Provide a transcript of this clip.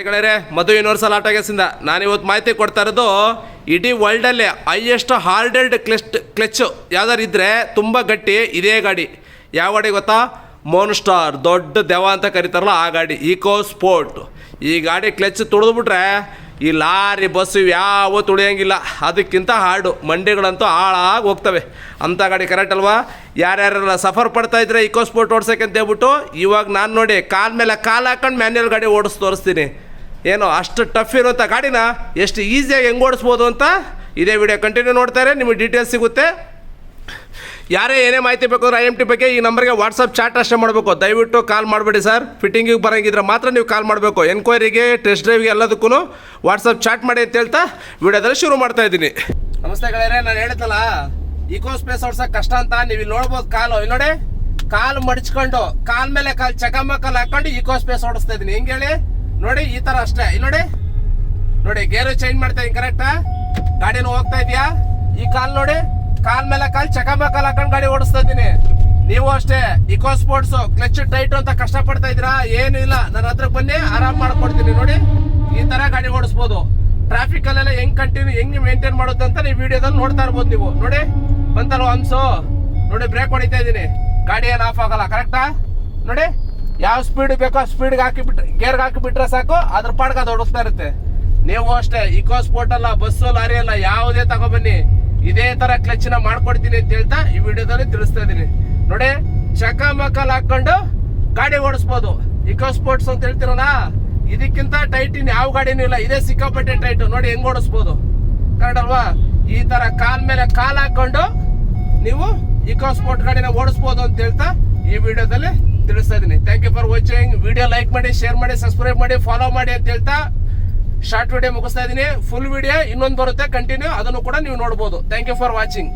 ಗೆಳೆಯರೆ, ಮಧು ಯೂನಿವರ್ಸಲ್ ಆಟೋಗೇಸಿಂದ ನಾನಿವತ್ತು ಮಾಹಿತಿ ಕೊಡ್ತಾ ಇರೋದು ಇಡೀ ವರ್ಲ್ಡಲ್ಲೇ ಹೈಯೆಸ್ಟ್ ಹಾರ್ಡೆಡ್ ಕ್ಲಚ್ಚು ಯಾವ್ದಾರು ಇದ್ದರೆ ತುಂಬ ಗಟ್ಟಿ ಇದೇ ಗಾಡಿ. ಯಾವ ಗಾಡಿ ಗೊತ್ತಾ? ಮೋನ್ಸ್ಟಾರ್, ದೊಡ್ಡ ದೆವ ಅಂತ ಕರೀತಾರಲ್ಲ ಆ ಗಾಡಿ, ಈಕೋ ಸ್ಪೋರ್ಟ್. ಈ ಗಾಡಿ ಕ್ಲಚ್ ತುಳಿದ್ಬಿಟ್ರೆ ಈ ಲಾರಿ ಬಸ್ಸು ಯಾವ ತುಳಿಯೋಂಗಿಲ್ಲ, ಅದಕ್ಕಿಂತ ಹಾರ್ಡು. ಮಂಡಿಗಳಂತೂ ಹಾಳಾಗಿ ಹೋಗ್ತವೆ ಅಂಥ ಗಾಡಿ. ಕರೆಕ್ಟ್ ಅಲ್ವಾ? ಯಾರ್ಯಾರೆಲ್ಲ ಸಫರ್ ಪಡ್ತಾಯಿದ್ರೆ ಈಕೋ ಸ್ಪೋರ್ಟ್ ಓಡ್ಸೋಕೆ ಅಂತ ಹೇಳ್ಬಿಟ್ಟು ಇವಾಗ ನಾನು ನೋಡಿ ಕಾಲ ಮೇಲೆ ಕಾಲು ಹಾಕೊಂಡು ಮ್ಯಾನ್ಯಲ್ ಗಾಡಿ ತೋರಿಸ್ತೀನಿ. ಏನೋ ಅಷ್ಟು ಟಫ್ ಇರುವಂಥ ಗಾಡಿನ ಎಷ್ಟು ಈಸಿಯಾಗಿ ಹೆಂಗೆ ಓಡಿಸ್ಬೋದು ಅಂತ ಇದೇ ವಿಡಿಯೋ ಕಂಟಿನ್ಯೂ ನೋಡ್ತಾರೆ, ನಿಮಗೆ ಡೀಟೇಲ್ಸ್ ಸಿಗುತ್ತೆ. ಯಾರೇ ಏನೇ ಮಾಹಿತಿ ಬೇಕು ಅಂದ್ರೆ IMT ಬಗ್ಗೆ ಈ ನಂಬರ್ಗೆ ವಾಟ್ಸಪ್ ಚಾಟ್ ಅಷ್ಟೇ ಮಾಡಬೇಕು. ದಯವಿಟ್ಟು ಕಾಲ್ ಮಾಡಬೇಡಿ ಸರ್. ಫಿಟ್ಟಿಂಗಿಗೆ ಬರೋಂಗಿದ್ರೆ ಮಾತ್ರ ನೀವು ಕಾಲ್ ಮಾಡಬೇಕು. ಎನ್ಕ್ವೈರಿಗೆ, ಟೆಸ್ಟ್ ಡ್ರೈವ್ಗೆ ಎಲ್ಲದಕ್ಕೂ ವಾಟ್ಸಪ್ ಚಾಟ್ ಮಾಡಿ ಅಂತ ಹೇಳ್ತಾ ವಿಡಿಯೋದಲ್ಲಿ ಶುರು ಮಾಡ್ತಾ ಇದ್ದೀನಿ. ನಮಸ್ತೆ ಗೆಳೆಯರೆ, ನಾನು ಹೇಳಿದ್ನಲ್ಲ ಈಕೋ ಸ್ಪೇಸ್ ಓಡ್ಸೋಕೆ ಕಷ್ಟ ಅಂತ. ನೀವು ಇಲ್ಲಿ ನೋಡ್ಬೋದು ಕಾಲು, ಇಲ್ಲಿ ನೋಡಿ ಕಾಲು ಮಡಚ್ಕೊಂಡು ಕಾಲ್ ಮೇಲೆ ಕಾಲು ಚಕಮಕಲ್ ಹಾಕೊಂಡು ಈಕೋ ಸ್ಪೇಸ್ ಓಡಿಸ್ತಾ ಇದ್ದೀನಿ. ಹೆಂಗೆ ಹೇಳಿ ನೋಡಿ, ಈ ಥರ ಅಷ್ಟೇ. ಇಲ್ಲಿ ನೋಡಿ ಗೇರು ಚೇಂಜ್ ಮಾಡ್ತಾ ಇದ್ದೀನಿ. ಕರೆಕ್ಟಾ? ಗಾಡಿನೂ ಹೋಗ್ತಾ ಇದೆಯಾ? ಈ ಕಾಲು ನೋಡಿ, ಕಾಲ್ ಮೇಲೆ ಕಾಲ್ ಚಕಮಕಲ್ ಹಾಕೊಂಡು ಗಾಡಿ ಓಡಿಸ್ತಾ ಇದ್ದೀನಿ. ನೀವು ಅಷ್ಟೇ ಇಕೋ ಸ್ಪೋರ್ಟ್ಸ್ ಕ್ಲಚ್ ಟೈಟ್ ಅಂತ ಕಷ್ಟ ಪಡ್ತಾ ಇದ್ದೀರಾ? ಏನು ಇಲ್ಲ, ನನ್ನ ಹತ್ರ ಬನ್ನಿ, ಆರಾಮ್ ಮಾಡ್ಕೊಡ್ತೀನಿ. ನೋಡಿ ಈ ತರ ಗಾಡಿ ಓಡಿಸ್ಬೋದು. ಟ್ರಾಫಿಕ್ ಅಲ್ಲೆಲ್ಲ ಹೆಂಗ್ ಮೇಂಟೈನ್ ಮಾಡೋದು ಅಂತ ನೀವು ವಿಡಿಯೋದಲ್ಲಿ ನೋಡ್ತಾ ಇರ್ಬೋದು. ನೀವು ನೋಡಿ ಬಂತಲ್ವ ಹಂಸು, ನೋಡಿ ಬ್ರೇಕ್ ಹೊಡಿತಾ ಇದ್ದೀನಿ, ಗಾಡಿ ಏನು ಆಫ್ ಆಗಲ್ಲ. ಕರೆಕ್ಟಾ? ನೋಡಿ ಯಾವ ಸ್ಪೀಡ್ ಬೇಕೋ ಸ್ಪೀಡ್ಗೆ ಹಾಕಿಬಿಟ್ರೆ, ಗೇರ್ಗೆ ಹಾಕಿಬಿಟ್ರೆ ಸಾಕು, ಅದ್ರ ಪಾಡ್ಗೆ ಅದು ಓಡಿಸ್ತಾ ಇರುತ್ತೆ. ನೀವು ಅಷ್ಟೇ ಇಕೋ ಸ್ಪೋರ್ಟ್ ಅಲ್ಲ, ಬಸ್ಸು ಲಾರಿ ಅಲ್ಲ, ಯಾವುದೇ ತಗೊಬನ್ನಿ, ಇದೇ ತರ ಕ್ಲಚ್ ನ ಮಾಡ್ಕೊಡ್ತೀನಿ ಅಂತ ಹೇಳ್ತಾ ಈ ವಿಡಿಯೋದಲ್ಲಿ ತಿಳಿಸ್ತಾ ಇದ್ದೀನಿ. ನೋಡಿ ಚಕಮಕಲ್ ಹಾಕೊಂಡು ಗಾಡಿ ಓಡಿಸ್ಬೋದು. ಇಕೋ ಸ್ಪೋರ್ಟ್ಸ್ ಅಂತ ಹೇಳ್ತಿರಲ್ಲ, ಇದಕ್ಕಿಂತ ಟೈಟ್ ಇನ್ ಯಾವ ಗಾಡಿನೂ ಇಲ್ಲ. ಇದೇ ಸಿಕ್ಕಾಪಟ್ಟೆ ಟೈಟ್. ನೋಡಿ ಹೆಂಗ್ ಓಡಿಸ್ಬೋದು. ಕರೆಕ್ಟ್ ಅಲ್ವಾ? ಈ ತರ ಕಾಲ್ ಮೇಲೆ ಕಾಲ್ ಹಾಕೊಂಡು ನೀವು ಇಕೋ ಸ್ಪೋರ್ಟ್ ಗಾಡಿನ ಓಡಿಸ್ಬೋದು ಅಂತ ಹೇಳ್ತಾ ಈ ವಿಡಿಯೋದಲ್ಲಿ ತಿಳಿಸ್ತಾ ಇದ್ದೀನಿ. Thank you for watching. Video like ಮಾಡಿ, ಶೇರ್ ಮಾಡಿ, ಸಬ್ಸ್ಕ್ರೈಬ್ ಮಾಡಿ, ಫಾಲೋ ಮಾಡಿ ಅಂತ ಹೇಳ್ತಾ ಶಾರ್ಟ್ ವಿಡಿಯೋ ಮುಗಿಸ್ತಾ ಇದ್ದೀನಿ. ಫುಲ್ ವಿಡಿಯೋ ಇನ್ನೊಂದು ಬರುತ್ತೆ ಕಂಟಿನ್ಯೂ, ಅದನ್ನು ಕೂಡ ನೀವು ನೋಡ್ಬೋದು. Thank you for watching.